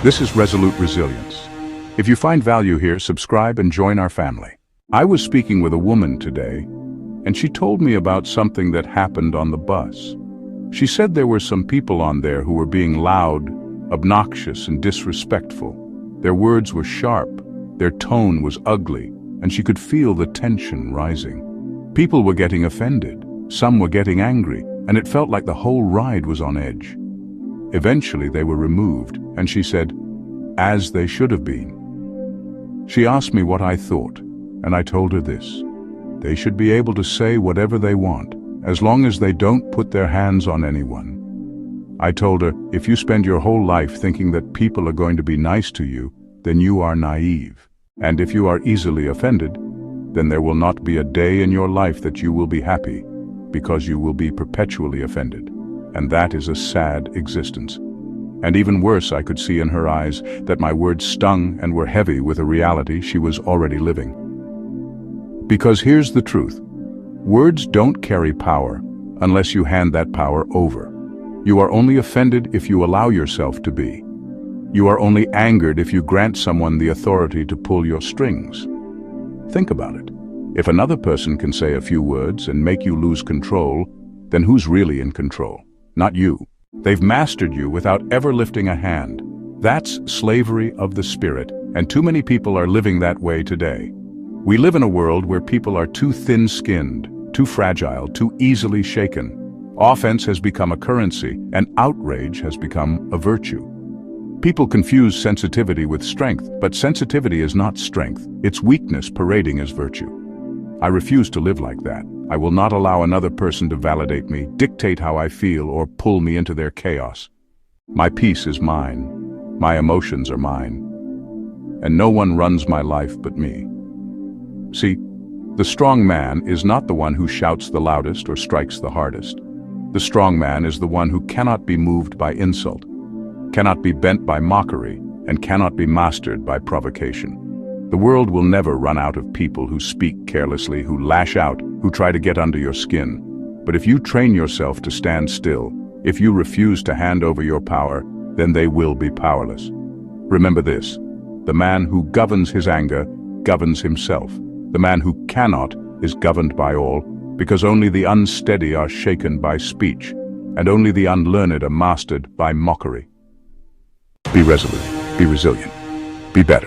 This is Resolute Resilience. If you find value here, subscribe and join our family. I was speaking with a woman today, and she told me about something that happened on the bus. She said there were some people on there who were being loud, obnoxious, and disrespectful. Their words were sharp, their tone was ugly, and she could feel the tension rising. People were getting offended, some were getting angry, and it felt like the whole ride was on edge. Eventually they were removed, and she said, as they should have been. She asked me what I thought, and I told her this: they should be able to say whatever they want, as long as they don't put their hands on anyone. I told her, if you spend your whole life thinking that people are going to be nice to you, then you are naive. And if you are easily offended, then there will not be a day in your life that you will be happy, because you will be perpetually offended. And that is a sad existence. And even worse, I could see in her eyes that my words stung and were heavy with a reality she was already living. Because here's the truth: words don't carry power unless you hand that power over. You are only offended if you allow yourself to be. You are only angered if you grant someone the authority to pull your strings. Think about it. If another person can say a few words and make you lose control, then who's really in control? Not you. They've mastered you without ever lifting a hand. That's slavery of the spirit, and too many people are living that way today. We live in a world where people are too thin-skinned, too fragile, too easily shaken. Offense has become a currency, and outrage has become a virtue. People confuse sensitivity with strength, but sensitivity is not strength. It's weakness parading as virtue. I refuse to live like that. I will not allow another person to validate me, dictate how I feel, or pull me into their chaos. My peace is mine. My emotions are mine. And no one runs my life but me. See, the strong man is not the one who shouts the loudest or strikes the hardest. The strong man is the one who cannot be moved by insult, cannot be bent by mockery, and cannot be mastered by provocation. The world will never run out of people who speak carelessly, who lash out, who try to get under your skin. But if you train yourself to stand still, if you refuse to hand over your power, then they will be powerless. Remember this: the man who governs his anger governs himself. The man who cannot is governed by all, because only the unsteady are shaken by speech, and only the unlearned are mastered by mockery. Be resolute, be resilient, be better.